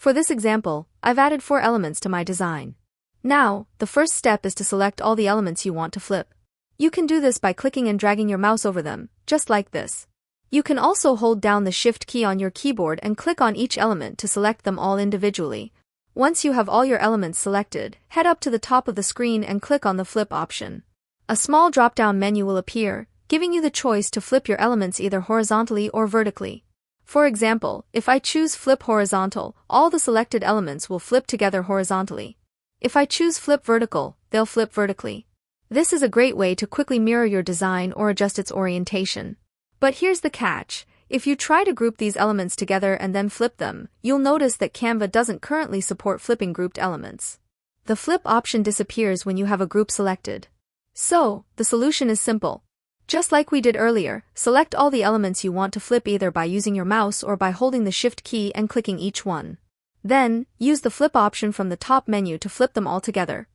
For this example, I've added 4 elements to my design. Now, the first step is to select all the elements you want to flip. You can do this by clicking and dragging your mouse over them, just like this. You can also hold down the Shift key on your keyboard and click on each element to select them all individually. Once you have all your elements selected, head up to the top of the screen and click on the Flip option. A small drop-down menu will appear, giving you the choice to flip your elements either horizontally or vertically. For example, if I choose Flip Horizontal, all the selected elements will flip together horizontally. If I choose Flip Vertical, they'll flip vertically. This is a great way to quickly mirror your design or adjust its orientation. But here's the catch. If you try to group these elements together and then flip them, you'll notice that Canva doesn't currently support flipping grouped elements. The Flip option disappears when you have a group selected. So, the solution is simple. Just like we did earlier, select all the elements you want to flip either by using your mouse or by holding the Shift key and clicking each one. Then, use the Flip option from the top menu to flip them all together.